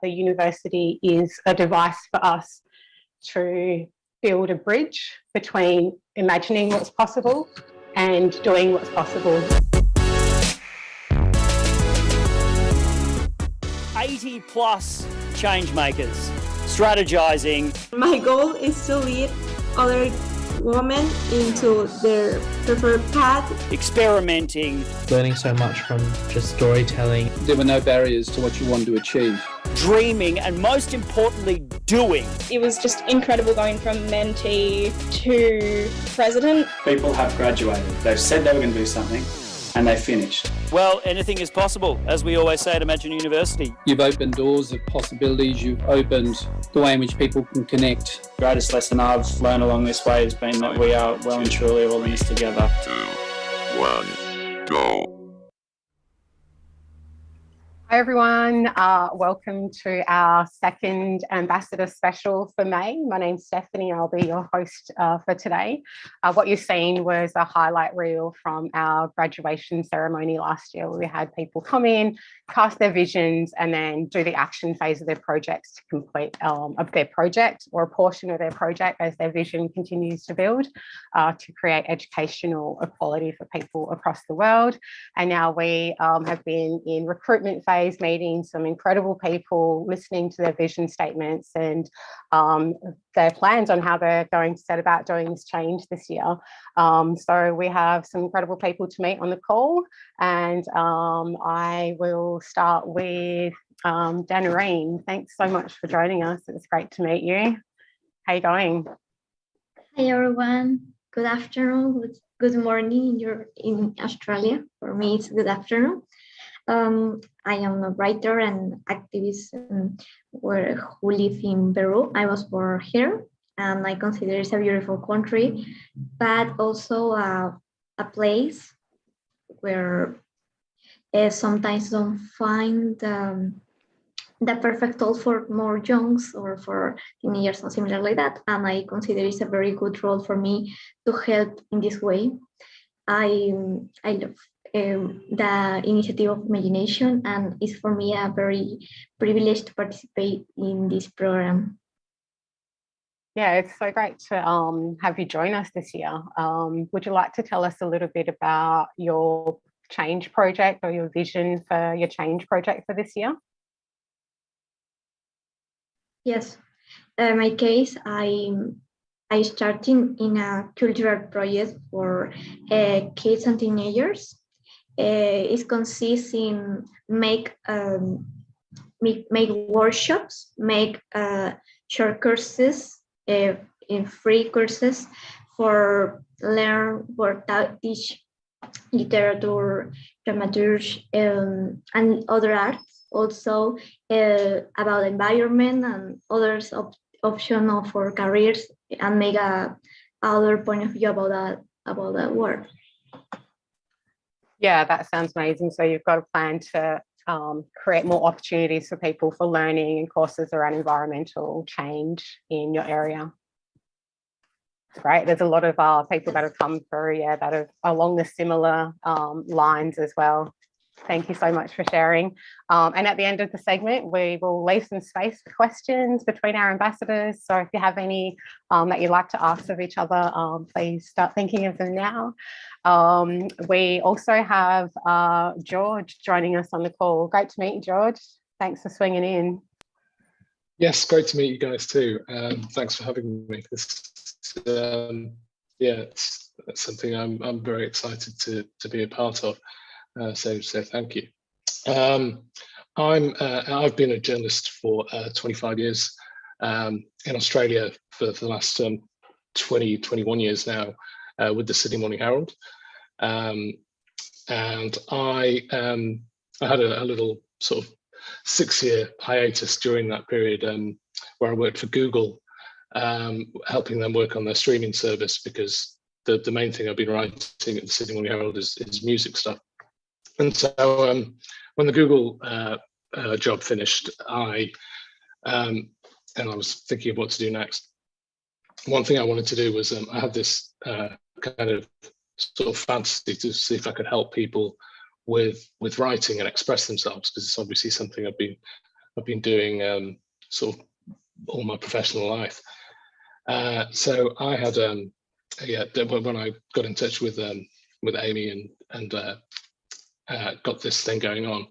The university is a device for us to build a bridge between imagining what's possible and doing what's possible. 80 plus change makers, strategizing. My goal is to lead other women into their preferred path. Experimenting. Learning so much from just storytelling. There were no barriers to what you wanted to achieve. Dreaming and most importantly, doing. It was just incredible going from mentee to president. People have graduated. They've said they were going to do something and they finished. Well, anything is possible, as we always say at Imagine University. You've opened doors of possibilities. You've opened the way in which people can connect. The greatest lesson I've learned along this way has been that we are well and truly all in this together. 2, 1, go. Hi everyone, welcome to our second Ambassador Special for May. My name's Stephanie, I'll be your host for today. What you've seen was a highlight reel from our graduation ceremony last year, where we had people come in, cast their visions, and then do the action phase of their projects to complete of their project or a portion of their project as their vision continues to build to create educational equality for people across the world. And now we have been in recruitment phase, meeting some incredible people, listening to their vision statements and their plans on how they're going to set about doing this change this year. So we have some incredible people to meet on the call, and I will start with Danarine. Thanks so much for joining us. It's great to meet you. How are you going? Hi everyone. Good afternoon. Good morning. You're in Australia. For me, it's good afternoon. I am a writer and activist who live in Peru. I was born here, and I consider it a beautiful country, but also a place where sometimes don't find the perfect role for more youngs or for teenagers or similar like that. And I consider it's a very good role for me to help in this way. I love the initiative of Imagi-Nation, and it's for me a very privilege to participate in this program. Yeah, it's so great to have you join us this year. Would you like to tell us a little bit about your change project or your vision for your change project for this year? Yes, in my case, I started in a cultural project for kids and teenagers. It consists in make workshops, make short courses, in free courses for learn or teach literature, dramaturgy, and other arts. Also about environment and others optional for careers, and make a other point of view about that work. Yeah, that sounds amazing. So you've got a plan to create more opportunities for people for learning and courses around environmental change in your area. It's great. There's a lot of people that have come through, that are along the similar lines as well. Thank you so much for sharing. And at the end of the segment, we will leave some space for questions between our ambassadors. So if you have any that you'd like to ask of each other, please start thinking of them now. We also have George joining us on the call. Great to meet you, George. Thanks for swinging in. Yes, great to meet you guys too. Thanks for having me. It's something I'm very excited to be a part of. So thank you. I've been a journalist for 25 years in Australia for the last 21 years now with the Sydney Morning Herald, and I had a little sort of 6-year hiatus during that period where I worked for Google, helping them work on their streaming service, because the main thing I've been writing at the Sydney Morning Herald is music stuff. And so when the Google job finished, I was thinking of what to do next. One thing I wanted to do was I had this kind of sort of fantasy to see if I could help people with writing and express themselves, because it's obviously something I've been doing sort of all my professional life. So I had when I got in touch with Amy and got this thing going on,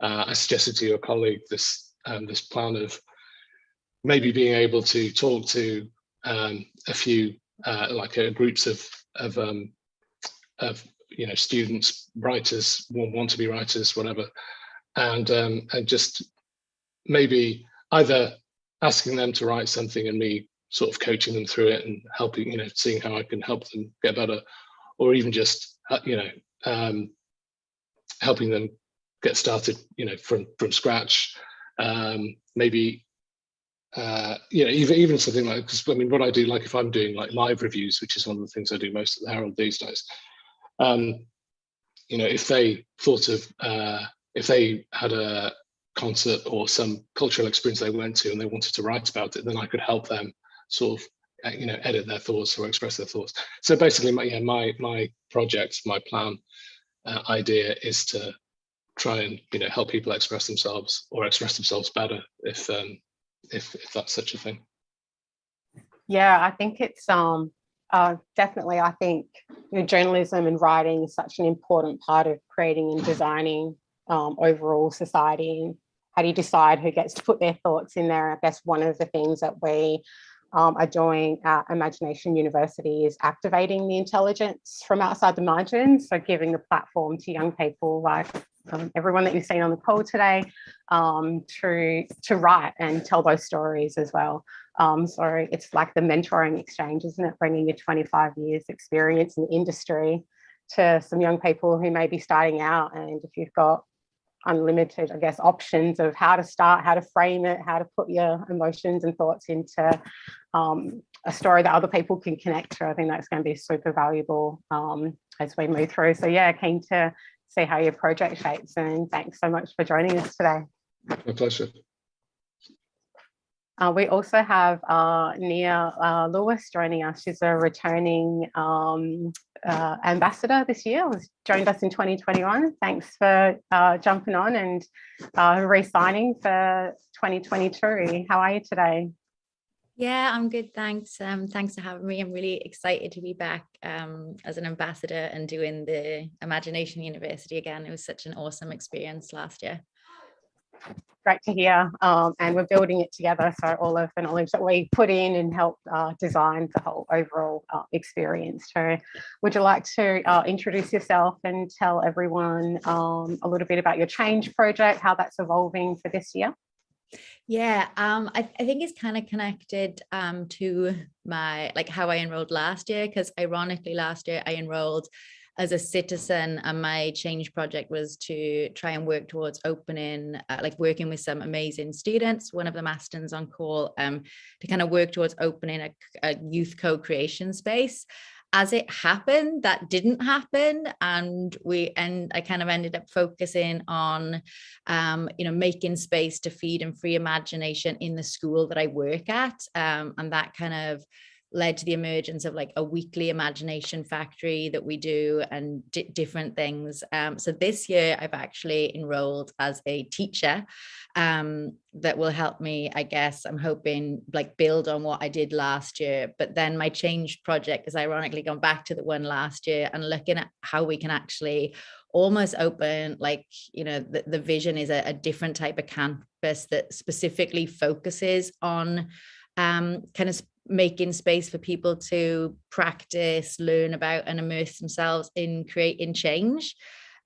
I suggested to your colleague this plan of maybe being able to talk to a few groups of students, writers, want to be writers, whatever, and just maybe either asking them to write something and me sort of coaching them through it and helping, seeing how I can help them get better, or even just helping them get started, from scratch. Maybe, even something like, because I mean, what I do, like if I'm doing like live reviews, which is one of the things I do most at the Herald these days, if they thought of, if they had a concert or some cultural experience they went to and they wanted to write about it, then I could help them sort of, edit their thoughts or express their thoughts. So basically, my project, my plan, idea is to try and help people express themselves or express themselves better, if that's such a thing. Yeah, I think it's definitely. I think journalism and writing is such an important part of creating and designing overall society. How do you decide who gets to put their thoughts in there? I guess one of the things that we are doing at Imagi-Nation University is activating the intelligence from outside the margins, so giving the platform to young people like everyone that you've seen on the call today to write and tell those stories as well. So it's like the mentoring exchange, isn't it? Bringing your 25 years experience in the industry to some young people who may be starting out, and if you've got unlimited, I guess, options of how to start, how to frame it, how to put your emotions and thoughts into a story that other people can connect to, I think that's going to be super valuable as we move through. So yeah, keen to see how your project shapes, and thanks so much for joining us today. My pleasure. We also have Nia Lewis joining us. She's a returning ambassador this year, joined us in 2021. Thanks for jumping on and re-signing for 2022. How are you today? Yeah, I'm good, thanks. Thanks for having me. I'm really excited to be back as an ambassador and doing the Imagi-Nation University again. It was such an awesome experience last year. Great to hear, and we're building it together, so all of the knowledge that we put in and help design the whole overall experience too. Would you like to introduce yourself and tell everyone a little bit about your change project, how that's evolving for this year? Yeah, I think it's kind of connected to my, like, how I enrolled last year, because ironically last year I enrolled as a citizen, and my change project was to try and work towards opening, working with some amazing students, one of them Aston's on call, to kind of work towards opening a youth co-creation space. As it happened, that didn't happen, and I kind of ended up focusing on making space to feed and free imagination in the school that I work at, and that kind of led to the emergence of like a weekly imagination factory that we do, and different things. So this year I've actually enrolled as a teacher that will help me, I guess, I'm hoping, like build on what I did last year. But then my change project has ironically gone back to the one last year, and looking at how we can actually almost open, like, you know, the vision is a different type of campus that specifically focuses on kind of making space for people to practice, learn about, and immerse themselves in creating change.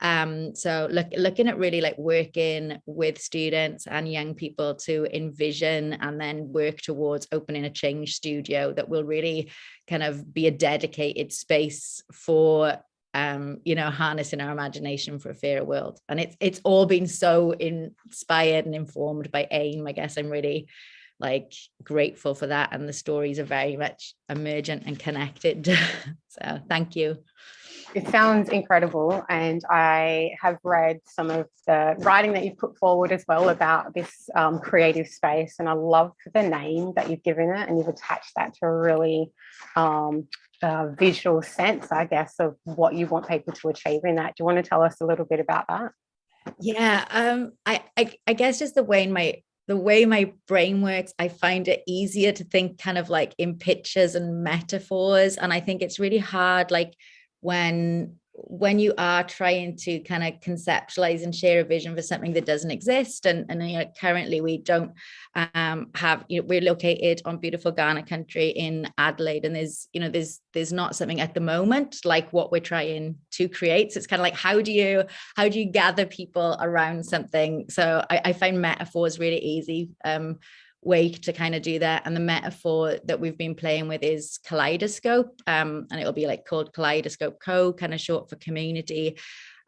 So looking at really like working with students and young people to envision and then work towards opening a change studio that will really kind of be a dedicated space for you know, harnessing our imagination for a fairer world. And it's all been so inspired and informed by AIM. I guess I'm really like grateful for that, and the stories are very much emergent and connected. So thank you. It sounds incredible, and I have read some of the writing that you've put forward as well about this creative space, and I love the name that you've given it, and you've attached that to a really visual sense, I guess, of what you want people to achieve in that. Do you want to tell us a little bit about that? Yeah, I guess just the way my brain works, I find it easier to think kind of like in pictures and metaphors. And I think it's really hard, like when you are trying to kind of conceptualize and share a vision for something that doesn't exist. And you know, currently we don't have, you know, we're located on beautiful Ghana country in Adelaide, and there's not something at the moment like what we're trying to create. So it's kind of like, how do you gather people around something? So I find metaphors really easy way to kind of do that. And the metaphor that we've been playing with is kaleidoscope, and it'll be like called Kaleidoscope Co, kind of short for community.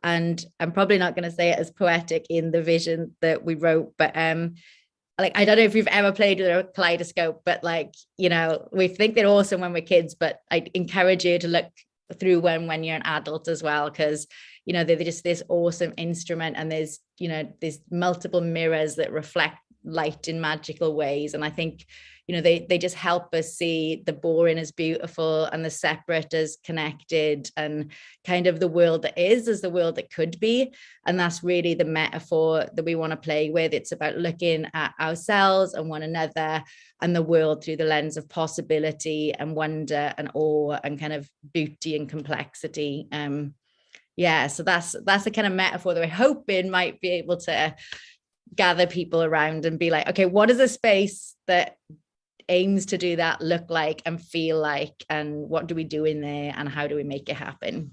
And I'm probably not going to say it as poetic in the vision that we wrote, but like, I don't know if you've ever played with a kaleidoscope, but like, you know, we think they're awesome when we're kids, but I encourage you to look through when you're an adult as well, because, you know, they're just this awesome instrument, and there's, you know, there's multiple mirrors that reflect light in magical ways. And I think, you know, they just help us see the boring as beautiful and the separate as connected, and kind of the world that is as the world that could be. And that's really the metaphor that we want to play with. It's about looking at ourselves and one another and the world through the lens of possibility and wonder and awe and kind of beauty and complexity. Yeah, so that's the kind of metaphor that we're hoping might be able to gather people around and be like, okay, what does a space that aims to do that look like and feel like, and what do we do in there, and how do we make it happen?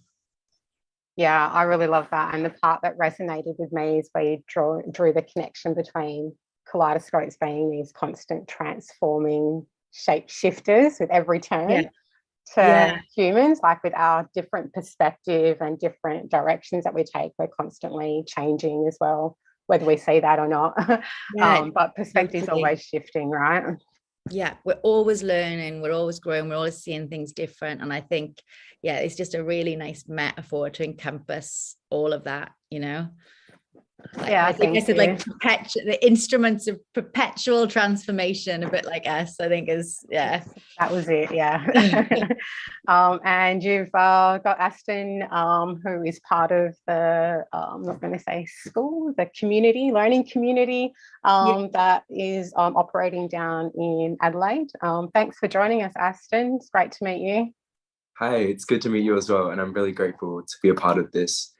Yeah, I really love that. And the part that resonated with me is where you drew the connection between kaleidoscopes being these constant transforming shape shifters with every turn. To humans, like with our different perspective and different directions that we take, we're constantly changing as well, whether we see that or not. But perspective is always shifting, right? Yeah, we're always learning, we're always growing, we're always seeing things different. And I think, yeah, it's just a really nice metaphor to encompass all of that, you know? Like, yeah, I think I said like the instruments of perpetual transformation, a bit like us, I think is, yeah. That was it, yeah. And you've got Aston, who is part of the, I'm not going to say school, the community, learning community that is operating down in Adelaide. Thanks for joining us, Aston. It's great to meet you. Hi, it's good to meet you as well. And I'm really grateful to be a part of this.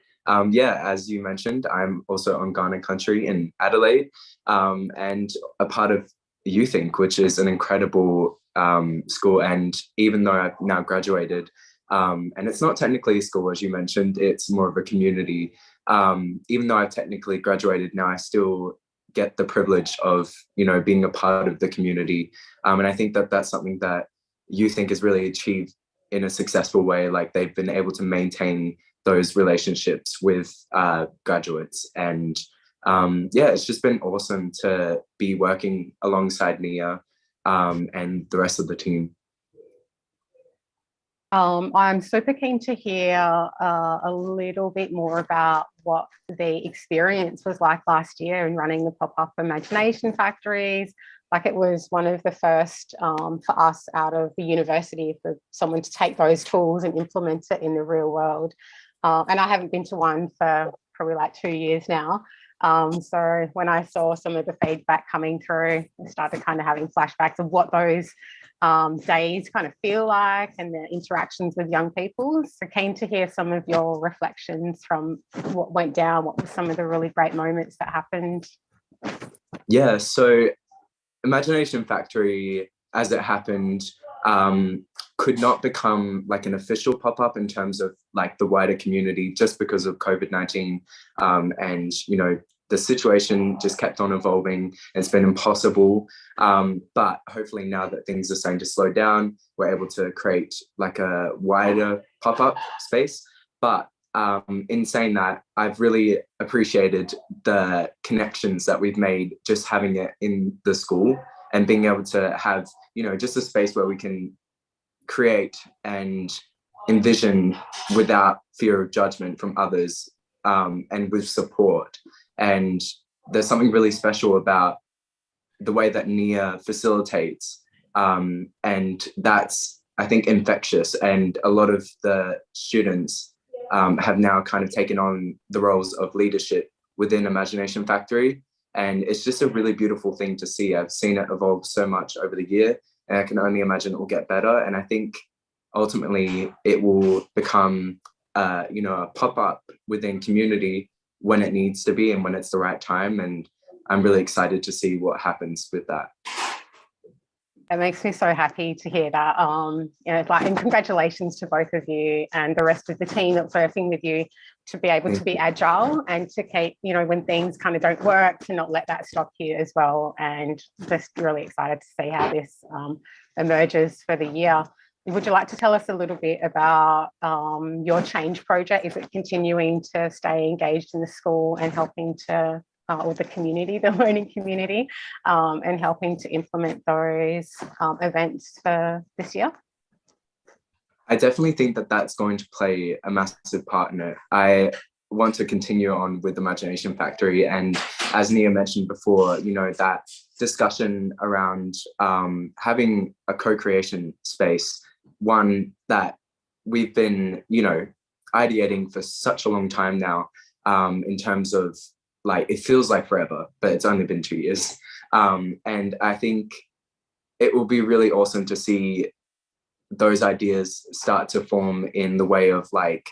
Yeah, as you mentioned, I'm also on Ghana country in Adelaide, and a part of YouThink, which is an incredible school. And even though I've now graduated, and it's not technically a school, as you mentioned, it's more of a community. Even though I've technically graduated now, I still get the privilege of, you know, being a part of the community. And I think that that's something that YouThink has really achieved in a successful way. Like, they've been able to maintain those relationships with graduates. And yeah, it's just been awesome to be working alongside Nia and the rest of the team. I'm super keen to hear a little bit more about what the experience was like last year in running the pop-up imagination factories, like it was one of the first for us out of the university for someone to take those tools and implement it in the real world. And I haven't been to one for probably like 2 years now. So when I saw some of the feedback coming through, I started kind of having flashbacks of what those days kind of feel like and the interactions with young people. So keen to hear some of your reflections from what went down, what were some of the really great moments that happened. Yeah, so Imagination Factory, as it happened, could not become like an official pop-up in terms of like the wider community just because of COVID-19. And, you know, the situation just kept on evolving. It's been impossible. But hopefully now that things are starting to slow down, we're able to create like a wider pop-up space. But in saying that, I've really appreciated the connections that we've made just having it in the school and being able to have, you know, just a space where we can create and envision without fear of judgment from others, and with support. And there's something really special about the way that Nia facilitates, and that's, I think, infectious. And a lot of the students have now kind of taken on the roles of leadership within Imagination Factory. And it's just a really beautiful thing to see. I've seen it evolve so much over the year, and I can only imagine it will get better. And I think ultimately it will become, you know, a pop-up within community when it needs to be and when it's the right time. And I'm really excited to see what happens with that. It makes me so happy to hear that. You know, like, and congratulations to both of you and the rest of the team that's working with you to be able to be agile and to keep, you know, when things kind of don't work, to not let that stop you as well. And just really excited to see how this emerges for the year. Would you like to tell us a little bit about your change project? Is it continuing to stay engaged in the school and helping to or the community, the learning community, and helping to implement those events for this year? I definitely think that that's going to play a massive part in it. I want to continue on with Imagination Factory. And as Nia mentioned before, you know, that discussion around having a co-creation space, one that we've been, you know, ideating for such a long time now, in terms of, like, it feels like forever, but it's only been 2 years. And I think it will be really awesome to see those ideas start to form in the way of, like,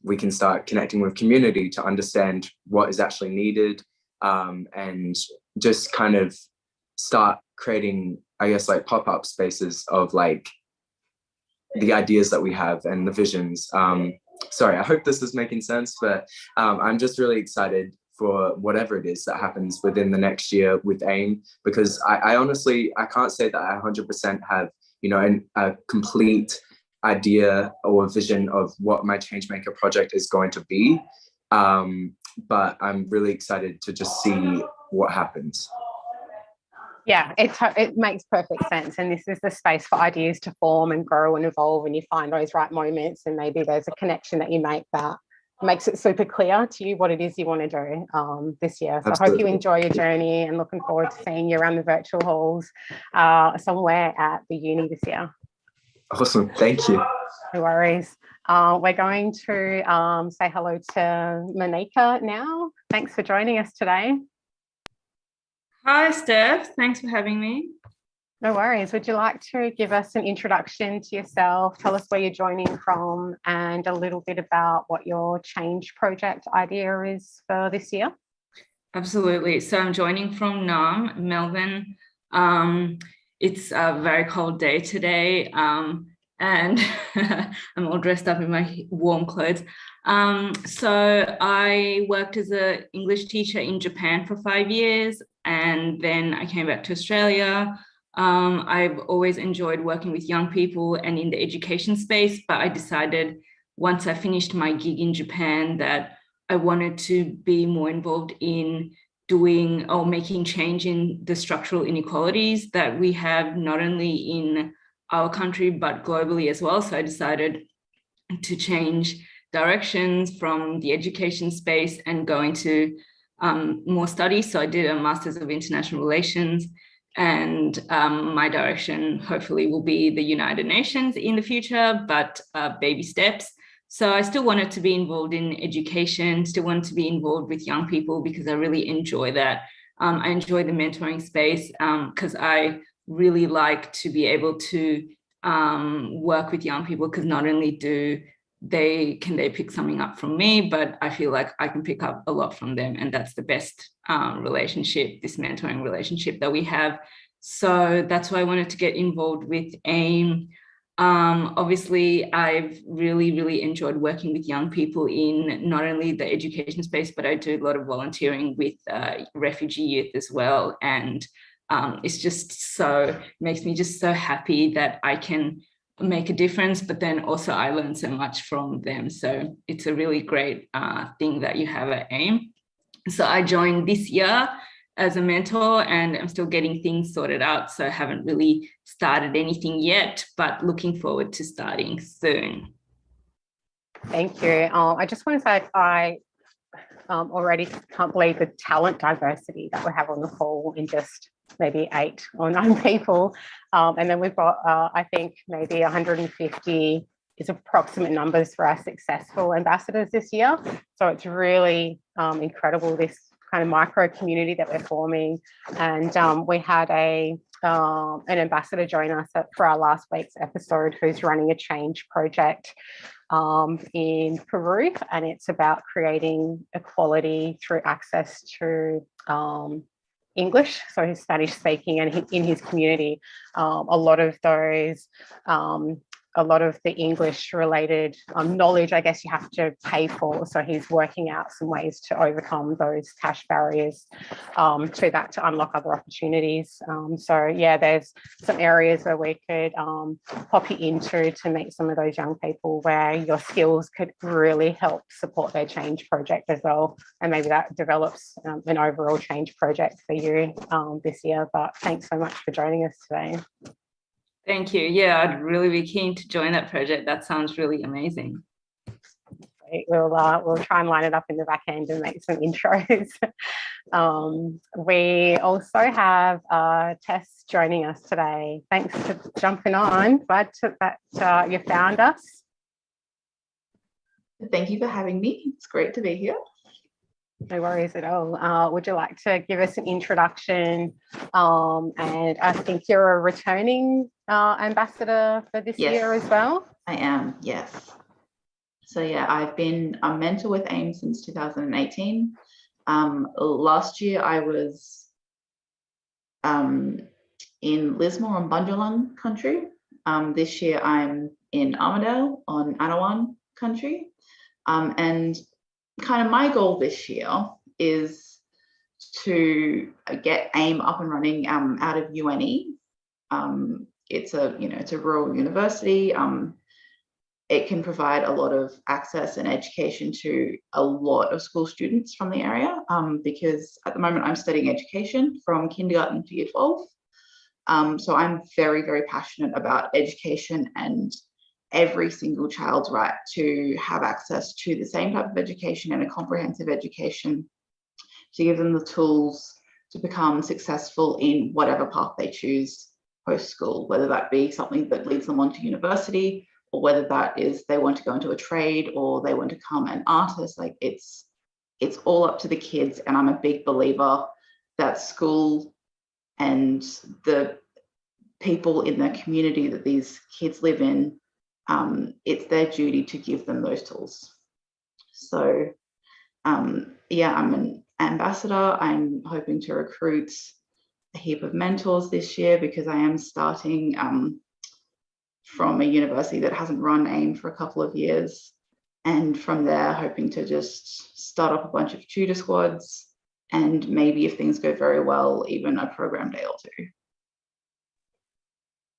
we can start connecting with community to understand what is actually needed, and just kind of start creating, I guess, like pop-up spaces of like the ideas that we have and the visions. Sorry, I hope this is making sense, but I'm just really excited for whatever it is that happens within the next year with AIM, because I honestly, I can't say that I 100% have, you know, a complete idea or vision of what my Changemaker project is going to be. But I'm really excited to just see what happens. Yeah, it makes perfect sense. And this is the space for ideas to form and grow and evolve, and you find those right moments, and maybe there's a connection that you make that makes it super clear to you what it is you want to do this year. So I hope you enjoy your journey, and looking forward to seeing you around the virtual halls somewhere at the uni this year. Awesome, thank you. No worries. We're going to say hello to Monica now. Thanks for joining us today. Hi, Steph. Thanks for having me. No worries. Would you like to give us an introduction to yourself? Tell us where you're joining from and a little bit about what your change project idea is for this year. Absolutely. So I'm joining from Naarm, Melbourne. It's a very cold day today, and I'm all dressed up in my warm clothes. So I worked as an English teacher in Japan for 5 years, and then I came back to Australia. I've always enjoyed working with young people and in the education space, but I decided once I finished my gig in Japan that I wanted to be more involved in doing or making change in the structural inequalities that we have not only in our country, but globally as well. So I decided to change directions from the education space and go into more studies. So I did a Master's of International Relations, And my direction hopefully will be the United Nations in the future, but baby steps. So I still wanted to be involved in education, still wanted to be involved with young people because I really enjoy that. I enjoy the mentoring space because I really like to be able to work with young people, because not only do they pick something up from me, but I feel like I can pick up a lot from them, and that's the best relationship, this mentoring relationship that we have. So that's why I wanted to get involved with AIM. Obviously, I've really enjoyed working with young people in not only the education space, but I do a lot of volunteering with refugee youth as well. And it's just makes me just so happy that I can make a difference, but then also I learn so much from them. So it's a really great thing that you have at AIM. So I joined this year as a mentor, and I'm still getting things sorted out. So I haven't really started anything yet, but looking forward to starting soon. Thank you. I just want to say I already can't believe the talent diversity that we have on the call in just maybe 8 or 9 people. And then we've got, I think, maybe 150 is approximate numbers for our successful ambassadors this year. So it's really incredible, this kind of micro community that we're forming. And we had an ambassador join us for our last week's episode who's running a change project in Peru, and it's about creating equality through access to English, so he's Spanish speaking, and in his community, a lot of those a lot of the English related knowledge, I guess, you have to pay for. So he's working out some ways to overcome those cash barriers to that, to unlock other opportunities. So yeah, there's some areas where we could pop you into to meet some of those young people where your skills could really help support their change project as well. And maybe that develops an overall change project for you this year. But thanks so much for joining us today. Thank you. Yeah, I'd really be keen to join that project. That sounds really amazing. Great. We'll try and line it up in the back end and make some intros. We also have Tess joining us today. Thanks for jumping on. Glad that you found us. Thank you for having me. It's great to be here. No worries at all. Would you like to give us an introduction? And I think you're a returning ambassador for this year as well. I am, yes. So yeah, I've been a mentor with AIM since 2018. Last year I was in Lismore on Bundjalung country. This year I'm in Armidale on Anawan country. And kind of my goal this year is to get AIM up and running out of UNE. It's a rural university. It can provide a lot of access and education to a lot of school students from the area, because at the moment I'm studying education from kindergarten to year 12. So I'm very, very passionate about education and every single child's right to have access to the same type of education and a comprehensive education to give them the tools to become successful in whatever path they choose post-school, whether that be something that leads them on to university, or whether that is they want to go into a trade or they want to become an artist. Like it's all up to the kids. And I'm a big believer that school and the people in the community that these kids live in, it's their duty to give them those tools. So yeah, I'm an ambassador. I'm hoping to recruit a heap of mentors this year because I am starting from a university that hasn't run AIM for a couple of years. And from there, hoping to just start up a bunch of tutor squads and maybe, if things go very well, even a program day or two.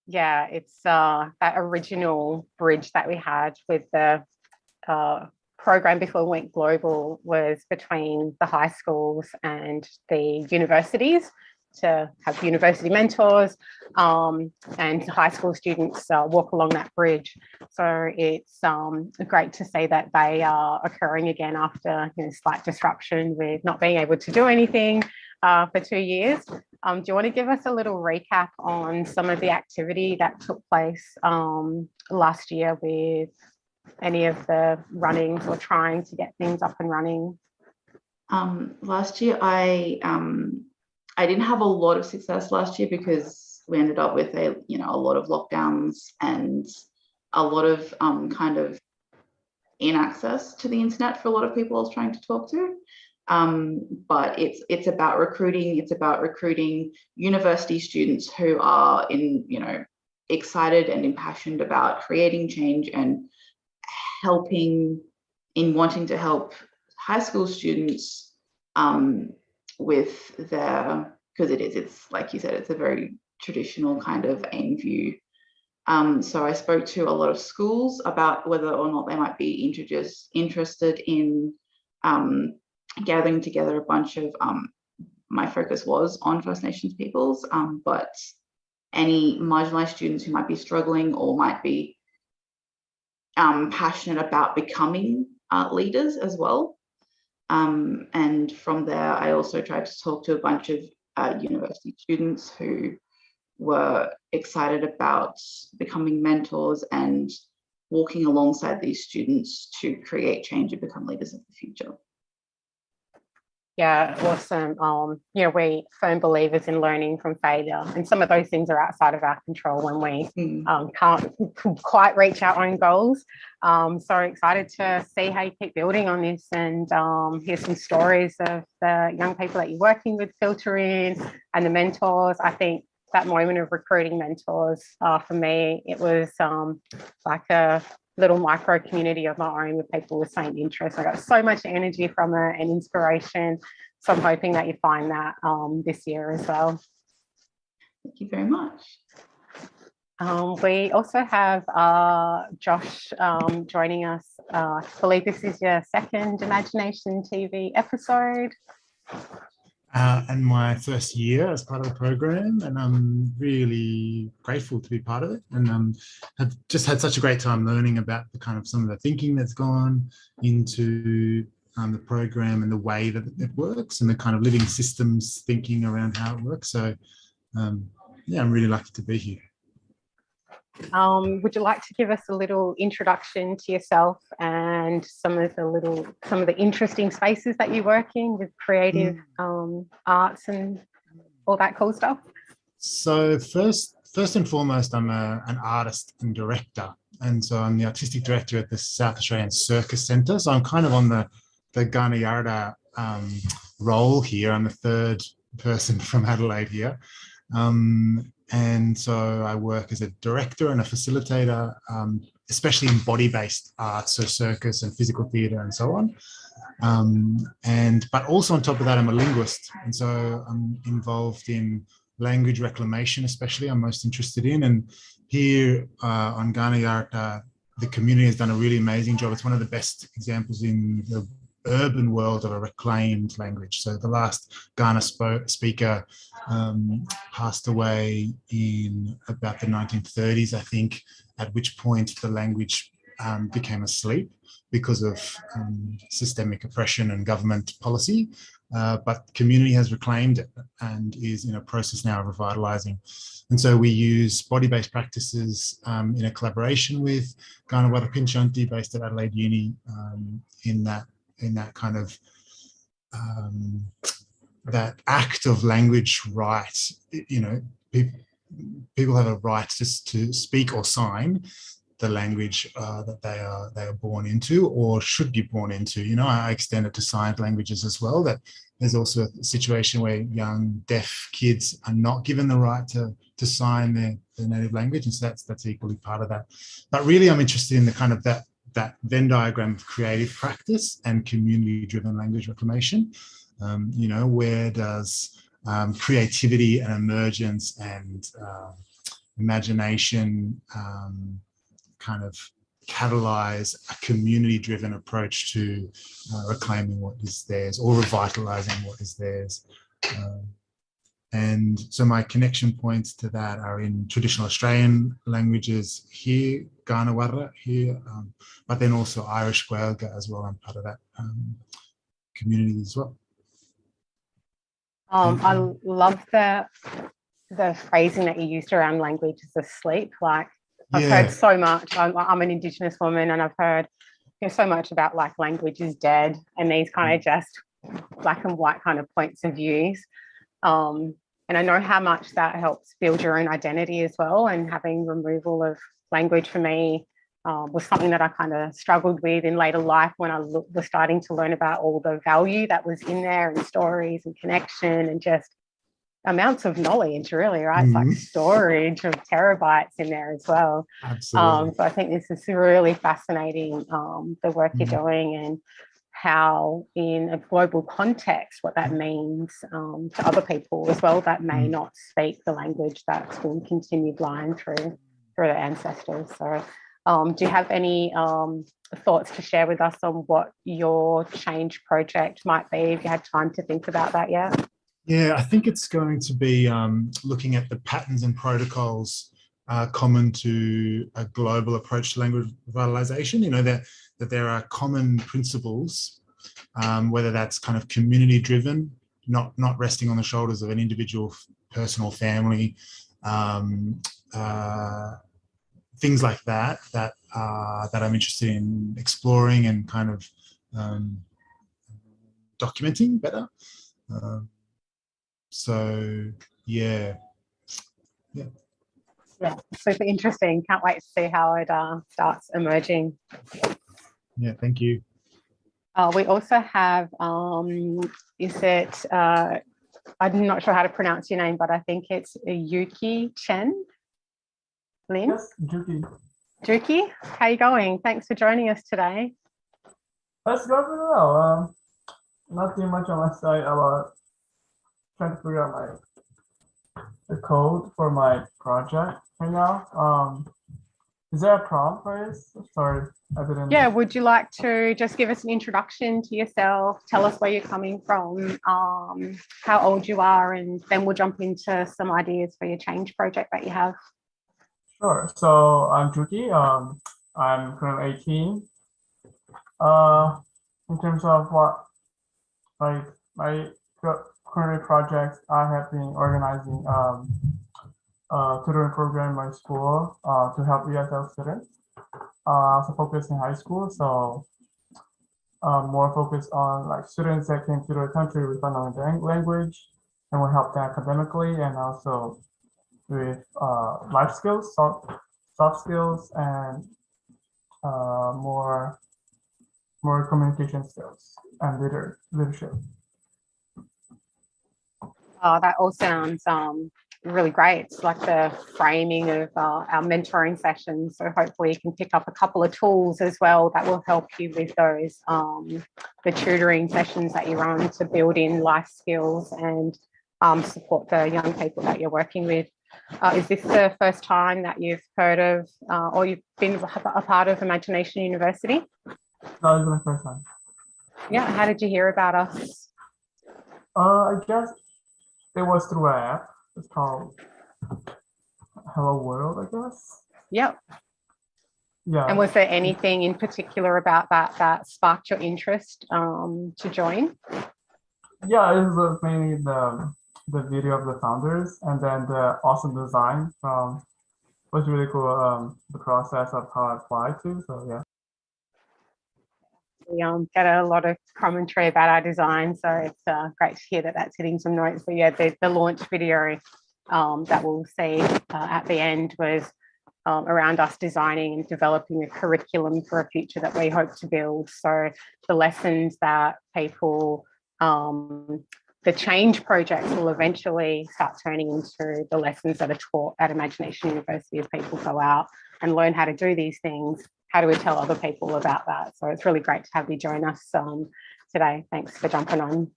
Yeah, it's that original bridge that we had with the program before we went global was between the high schools and the universities. to have university mentors, and high school students walk along that bridge. So it's great to see that they are occurring again after slight disruption with not being able to do anything for 2 years. Do you want to give us a little recap on some of the activity that took place last year with any of the runnings or trying to get things up and running? Last year, I didn't have a lot of success last year because we ended up with a lot of lockdowns and a lot of kind of inaccess to the internet for a lot of people I was trying to talk to. But it's about recruiting. It's about recruiting university students who are excited and impassioned about creating change and wanting to help high school students with their, because it's like you said, it's a very traditional kind of aim view. So I spoke to a lot of schools about whether or not they might be interested in gathering together a bunch of, my focus was on First Nations peoples, but any marginalized students who might be struggling or might be passionate about becoming leaders as well. And from there, I also tried to talk to a bunch of university students who were excited about becoming mentors and walking alongside these students to create change and become leaders of the future. Yeah, awesome. We're firm believers in learning from failure, and some of those things are outside of our control when we can't quite reach our own goals. So excited to see how you keep building on this and hear some stories of the young people that you're working with filter in and the mentors. I think that moment of recruiting mentors, for me, it was like a little micro community of my own with people with same interests. I got so much energy from it and inspiration. So I'm hoping that you find that this year as well. Thank you very much. We also have Josh joining us. I believe this is your second Imagi-Nation TV episode. And my first year as part of the program, and I'm really grateful to be part of it, and have just had such a great time learning about the kind of some of the thinking that's gone into the program and the way that it works and the kind of living systems thinking around how it works. So yeah, I'm really lucky to be here. Would you like to give us a little introduction to yourself and some of the interesting spaces that you work in with creative arts and all that cool stuff? So first and foremost, I'm an artist and director, and so I'm the artistic director at the South Australian Circus Centre. So I'm kind of on the Gana Yarda role here. I'm the third person from Adelaide here. And so I work as a director and a facilitator, especially in body-based arts, so circus and physical theatre and so on. But also on top of that, I'm a linguist. And so I'm involved in language reclamation, especially I'm most interested in. And here on Gana Yarda, the community has done a really amazing job. It's one of the best examples in the urban world of a reclaimed language. So the last Ghana speaker passed away in about the 1930s, I think, at which point the language became asleep because of systemic oppression and government policy. But community has reclaimed it and is in a process now of revitalising. And so we use body-based practices in a collaboration with Ghana Wadapinch based at Adelaide Uni in that kind of that act of language right. People have a right to speak or sign the language that they are born into or should be born into. I extend it to signed languages as well, that there's also a situation where young deaf kids are not given the right to sign their native language, and so that's equally part of that. But really I'm interested in the kind of that Venn diagram of creative practice and community-driven language reclamation. Where does creativity and emergence and imagination kind of catalyze a community-driven approach to reclaiming what is theirs or revitalizing what is theirs? And so my connection points to that are in traditional Australian languages here, Kaanawara here, but then also Irish Gaeilge as well. I'm part of that community as well. I love the phrasing that you used around language as asleep. Like I've heard so much. I'm an Indigenous woman, and I've heard so much about like language is dead, and these kind of just black and white kind of points of views. And I know how much that helps build your own identity as well. And having removal of language for me was something that I kind of struggled with in later life when I was starting to learn about all the value that was in there and stories and connection and just amounts of knowledge, really, right? It's like storage of terabytes in there as well. Absolutely. So I think this is really fascinating, the work you're doing, and how in a global context what that means to other people as well that may not speak the language that's been continued line through their ancestors. So do you have any thoughts to share with us on what your change project might be, if you had time to think about that yet? Yeah, I think it's going to be looking at the patterns and protocols common to a global approach to language revitalization. You know, that there are common principles, whether that's kind of community driven, not resting on the shoulders of an individual person or family, things like that I'm interested in exploring and kind of documenting better. So yeah, super interesting. Can't wait to see how it starts emerging. Yeah, thank you. We also have is it I'm not sure how to pronounce your name, but I think it's Yuki Chen. Lynn? Yes, Juki, how you going? Thanks for joining us today. Let's go pretty well. Not too much on my side about trying to figure out the code for my project right now. Is there a prompt for this? Sorry, I didn't. Yeah, would you like to just give us an introduction to yourself? Tell us where you're coming from, how old you are, and then we'll jump into some ideas for your change project that you have. Sure. So I'm Juki. I'm currently 18. In terms of what my current projects, I have been organizing tutoring program in my school to help ESL students. Also focused in high school, so more focused on like students that came to the country with unknown language, and we help them academically and also with life skills, soft skills, and more communication skills and leadership. That all sounds really great. It's like the framing of our mentoring sessions. So hopefully you can pick up a couple of tools as well that will help you with those, the tutoring sessions that you run to build in life skills and support the young people that you're working with. Is this the first time that you've heard of or you've been a part of Imagi-Nation University? No, it's my first time. Yeah, how did you hear about us? I guess it was through an app. It's called Hello World, I guess. Yep. Yeah. And was there anything in particular about that sparked your interest to join? Yeah, it was mainly the video of the founders, and then the awesome design was really cool. The process of how I applied to. So yeah. We get a lot of commentary about our design, so it's great to hear that that's hitting some notes. But yeah, the launch video that we'll see at the end was around us designing and developing a curriculum for a future that we hope to build. So the lessons that people, the change projects will eventually start turning into the lessons that are taught at Imagi-Nation University as people go out and learn how to do these things. How do we tell other people about that? So it's really great to have you join us today. Thanks for jumping on.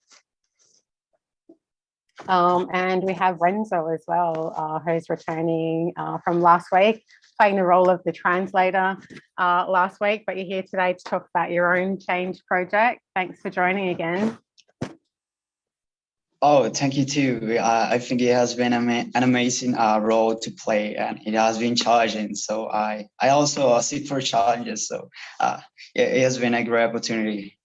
And we have Renzo as well, who's returning from last week, playing the role of the translator last week, but you're here today to talk about your own change project. Thanks for joining again. Oh, thank you too. I think it has been an amazing role to play, and it has been challenging. So I also seek for challenges. So it has been a great opportunity.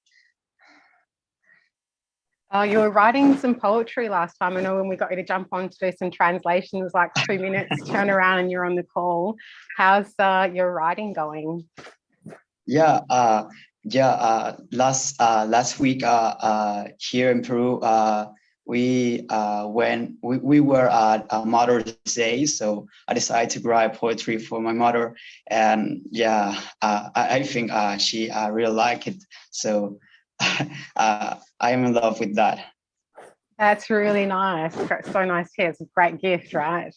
You were writing some poetry last time. I know when we got you to jump on to do some translations, like 2 minutes, turn around and you're on the call. How's your writing going? Yeah, last week here in Peru, we were at Mother's Day, so I decided to write poetry for my mother, and yeah, I think she really liked it. So I'm in love with that. That's really nice. So nice to hear. It's a great gift, right?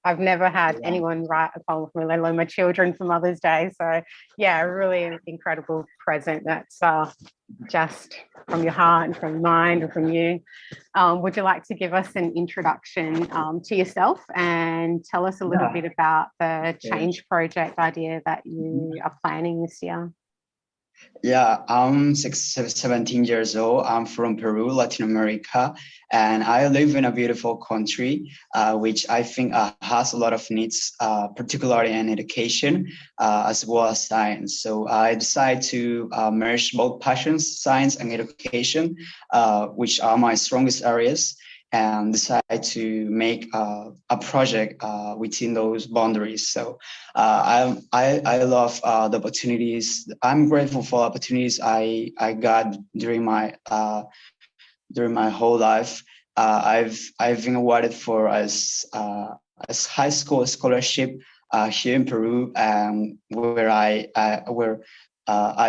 I've never had anyone write a poem for me, let alone my children for Mother's Day. So yeah, really incredible present that's just from your heart and from your mind and from you. Would you like to give us an introduction to yourself and tell us a little bit about the change project idea that you are planning this year? Yeah, I'm 17 years old. I'm from Peru, Latin America, and I live in a beautiful country, which I think has a lot of needs, particularly in education, as well as science. So I decided to merge both passions, science and education, which are my strongest areas, and decide to make a project within those boundaries. So I love the opportunities. I'm grateful for opportunities I got during my whole life. I've been awarded for as high school scholarship here in Peru, where I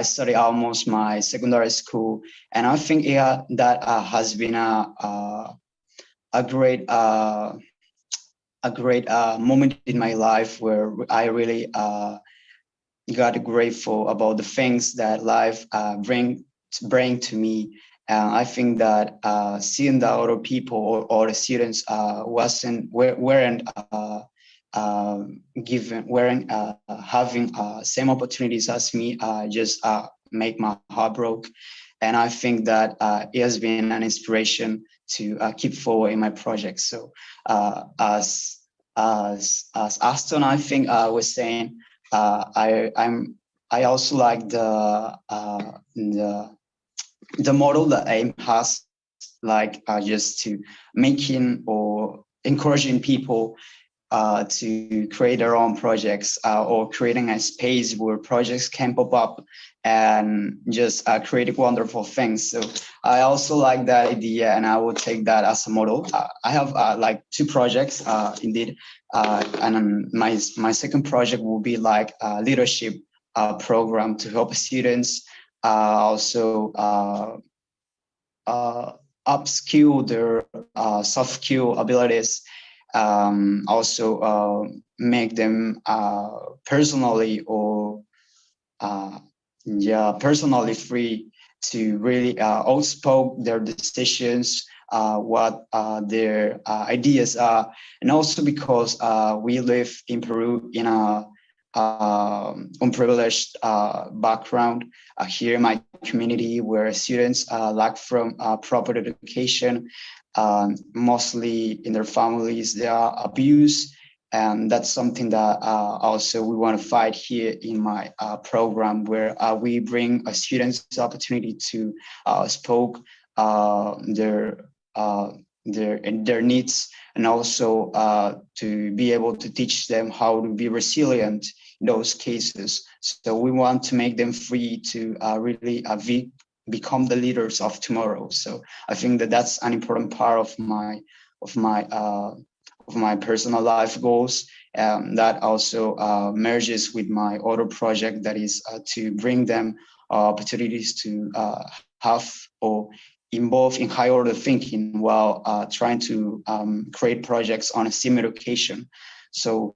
study almost my secondary school, and I think that has been a great moment in my life where I really got grateful about the things that life bring to me. I think that seeing the other people or the students weren't having same opportunities as me just make my heart broke. And I think that it has been an inspiration to keep forward in my project. So as Aston, I think was saying, I also like the model that AIM has, like just to making or encouraging people to create their own projects or creating a space where projects can pop up and just create wonderful things. So I also like that idea, and I will take that as a model. I have like 2 projects indeed, and my second project will be like a leadership program to help students also upskill their soft skill abilities, also make them personally personally free to really outspoke their decisions, what their ideas are, and also because we live in Peru in a unprivileged background here in my community, where students lack from proper education. Mostly in their families, they are abused, and that's something that also we want to fight here in my program, where we bring students the opportunity to spoke their needs, and also to be able to teach them how to be resilient in those cases. So we want to make them free to really become the leaders of tomorrow. So I think that that's an important part of my personal life goals. That also merges with my other project, that is to bring them opportunities to have or involve in high order thinking while trying to create projects on a STEM education. So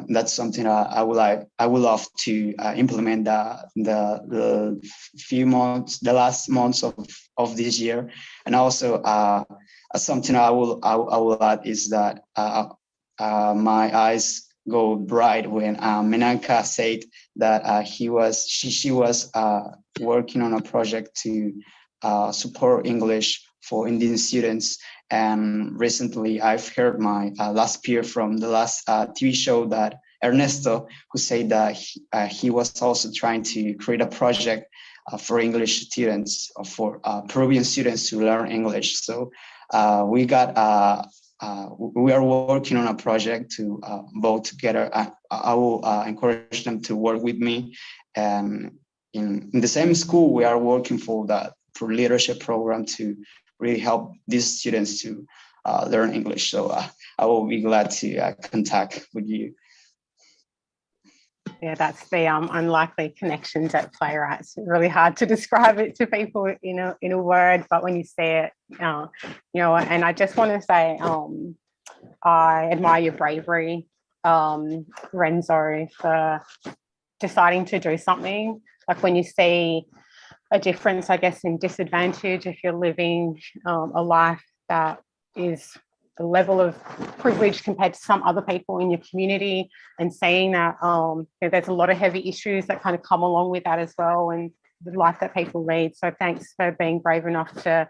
that's something I would love to implement the last months of this year. And also something I will add is that my eyes go bright when Menanka said that she was working on a project to support English for Indian students. And recently, I've heard my last peer from the last TV show, that Ernesto, who said that he was also trying to create a project for English students, or for Peruvian students to learn English. So we are working on a project to both together. I will encourage them to work with me. And in the same school, we are working for leadership program to really help these students to learn English. So I will be glad to contact with you. Yeah, that's the unlikely connections at play, right? It's really hard to describe it to people in a word, but when you see it, and I just want to say, I admire your bravery, Renzo, for deciding to do something. Like when you see a difference, I guess, in disadvantage, if you're living a life that is a level of privilege compared to some other people in your community, and seeing that there's a lot of heavy issues that kind of come along with that as well, and the life that people lead. So thanks for being brave enough to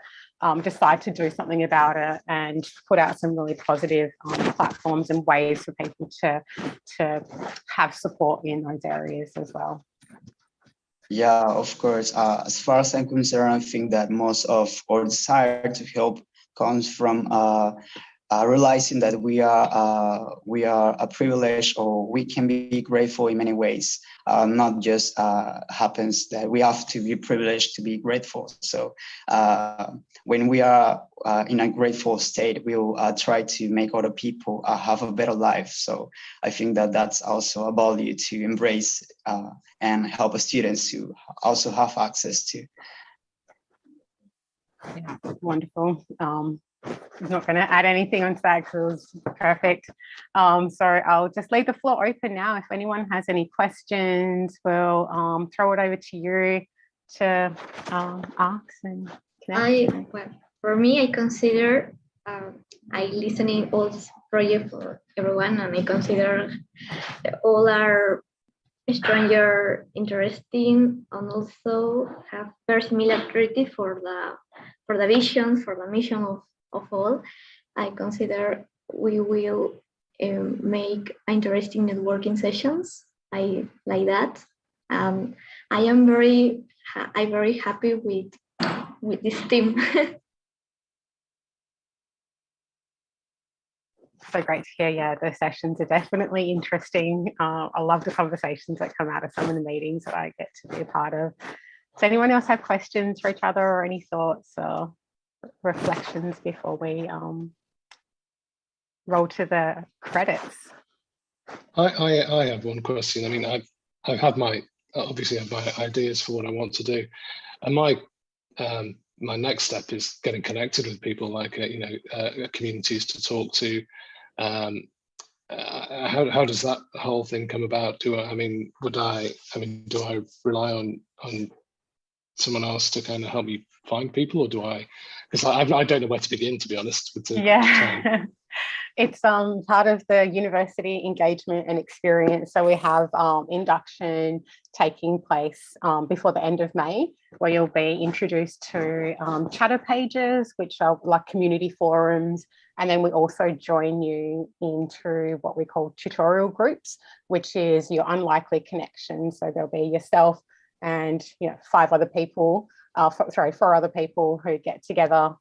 decide to do something about it and put out some really positive platforms and ways for people to have support in those areas as well. Yeah, of course. As far as I'm concerned, I think that most of our desire to help comes from realizing that we are a privilege, or we can be grateful in many ways. Not just happens that we have to be privileged to be grateful. So when we are in a grateful state, we'll try to make other people have a better life. So I think that that's also a value to embrace and help students to also have access to. Yeah, wonderful. I'm not going to add anything onto that because it was perfect. So I'll just leave the floor open now. If anyone has any questions, we'll throw it over to you to ask and connect. Well, for me, I consider I listening all this project for everyone, and I consider all our stranger interesting, and also have very similarity for the vision, for the mission of all. I consider we will make interesting networking sessions. I like that. I am very happy with this team. So great to hear. Yeah, the sessions are definitely interesting. I love the conversations that come out of some of the meetings that I get to be a part of. Does anyone else have questions for each other, or any thoughts or reflections before we roll to the credits? I have one question. I mean, I've had obviously have my ideas for what I want to do, and my next step is getting connected with people, like communities to talk to. How does that whole thing come about? Do I rely on someone else to kind of help me find people, or do I? Because I don't know where to begin, to be honest. With the time. It's part of the university engagement and experience. So we have induction taking place before the end of May, where you'll be introduced to chatter pages, which are like community forums. And then we also join you into what we call tutorial groups, which is your unlikely connections. So there'll be yourself and 4 other people who get together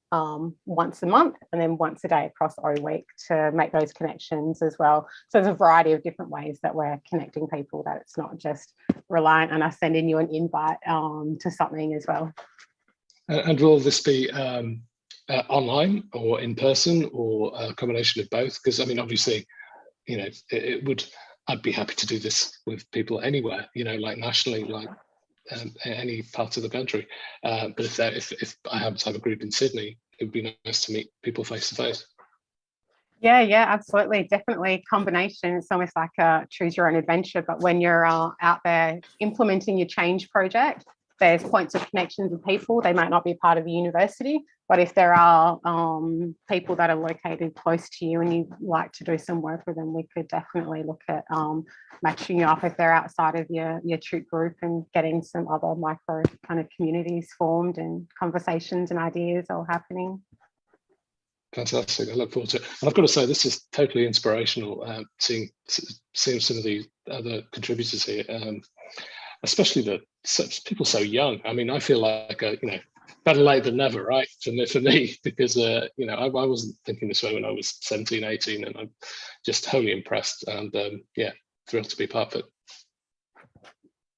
once a month and then once a day across O week to make those connections as well. So there's a variety of different ways that we're connecting people, that it's not just reliant on us sending you an invite to something as well. And will this be online or in person, or a combination of both? Because I mean, obviously, I'd be happy to do this with people anywhere, like nationally, like any part of the country. But if I happen to have a group in Sydney, it would be nice to meet people face to face. Yeah, absolutely. Definitely combination. It's almost like a choose your own adventure. But when you're out there implementing your change project, there's points of connections with people. They might not be part of the university, but if there are people that are located close to you and you'd like to do some work with them, we could definitely look at matching you up if they're outside of your troop group, and getting some other micro kind of communities formed and conversations and ideas all happening. Fantastic. I look forward to it. And I've got to say, this is totally inspirational, seeing some of the other contributors here, especially people so young. I mean, I feel like, better late than never, right? For me, because, I wasn't thinking this way when I was 17, 18, and I'm just wholly impressed and, thrilled to be part of it.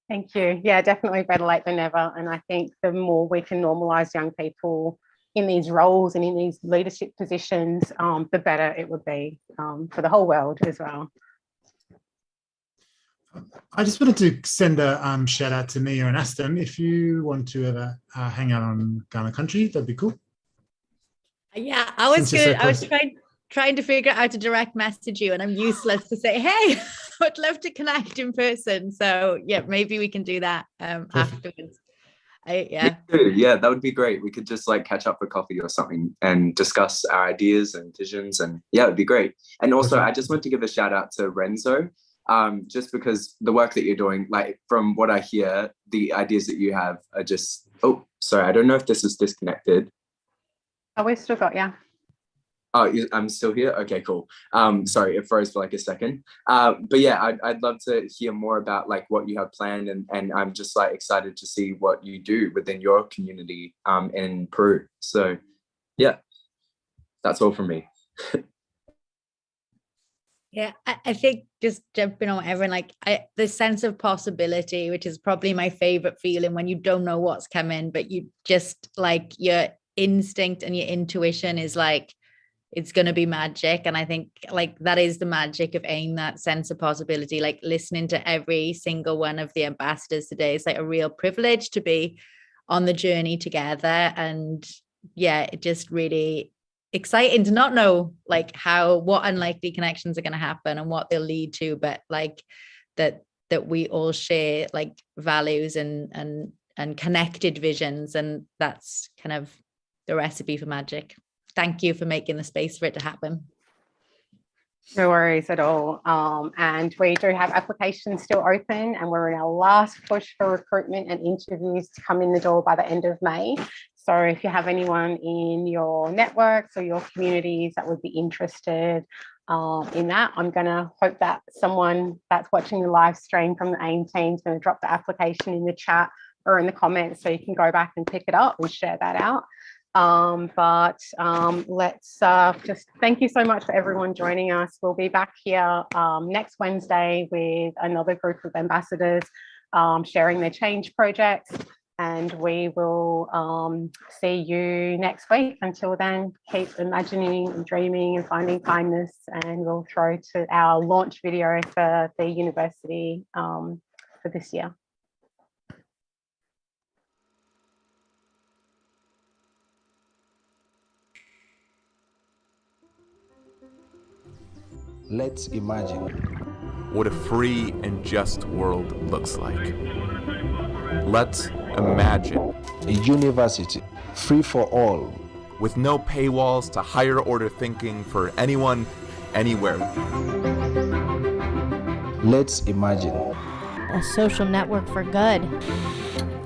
Thank you. Yeah, definitely better late than never. And I think the more we can normalise young people in these roles and in these leadership positions, the better it would be for the whole world as well. I just wanted to send a shout out to Mia and Aston. If you want to ever hang out on Ghana Country, that'd be cool. Yeah, I was good. I was trying to figure out how to direct message you, and I'm useless to say, hey, I'd love to connect in person. So yeah, maybe we can do that afterwards. Me too. Yeah, that would be great. We could just like catch up for coffee or something and discuss our ideas and visions, and yeah, it'd be great. And also, I just want to give a shout out to Renzo, just because the work that you're doing, like from what I hear, the ideas that you have are just, oh, sorry, I don't know if this is disconnected. Oh, we've still got you. Oh, I'm still here? Okay, cool. Sorry, it froze for like a second. But yeah, I'd love to hear more about like what you have planned, and I'm just like excited to see what you do within your community in Peru. So yeah, that's all from me. Yeah, I think just jumping on everyone, like the sense of possibility, which is probably my favorite feeling when you don't know what's coming, but you just like your instinct and your intuition is like, it's going to be magic. And I think like that is the magic of AIM, that sense of possibility. Like listening to every single one of the ambassadors today, it's like a real privilege to be on the journey together. And yeah, it just really exciting to not know like what unlikely connections are going to happen and what they'll lead to, but like that we all share like values and connected visions, and that's kind of the recipe for magic. Thank you for making the space for it to happen. No worries at all. And we do have applications still open, and we're in our last push for recruitment and interviews to come in the door by the end of May. So if you have anyone in your networks or your communities that would be interested in that, I'm going to hope that someone that's watching the live stream from the AIM team is going to drop the application in the chat or in the comments, so you can go back and pick it up and share that out. Let's just thank you so much for everyone joining us. We'll be back here next Wednesday with another group of ambassadors sharing their change projects, and we will see you next week. Until then, keep imagining and dreaming and finding kindness, and we'll throw to our launch video for the university for this year. Let's imagine what a free and just world looks like. Let's imagine a university free for all, with no paywalls to higher order thinking for anyone, anywhere. Let's imagine a social network for good.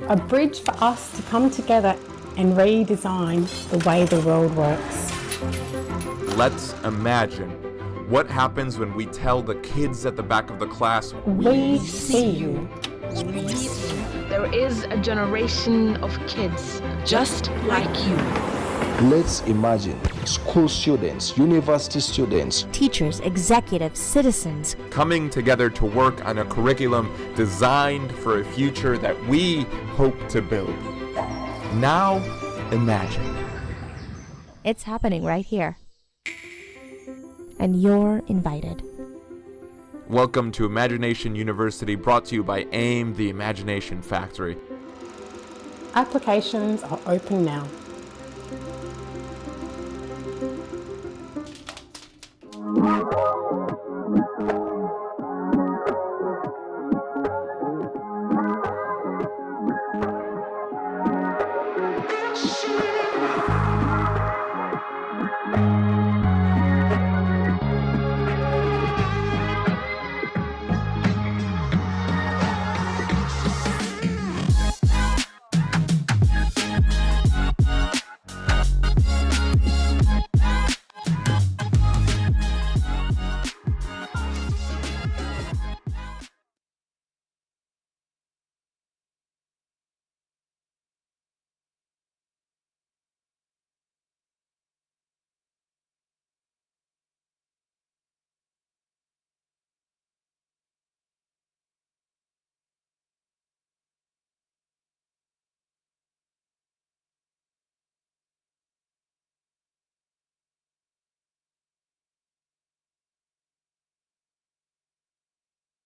A bridge for us to come together and redesign the way the world works. Let's imagine what happens when we tell the kids at the back of the class, we see you. There is a generation of kids just like you. Let's imagine school students, university students, teachers, executives, citizens coming together to work on a curriculum designed for a future that we hope to build. Now, imagine. It's happening right here. And you're invited. Welcome to Imagi-Nation University, brought to you by AIM, the Imagination Factory. Applications are open now.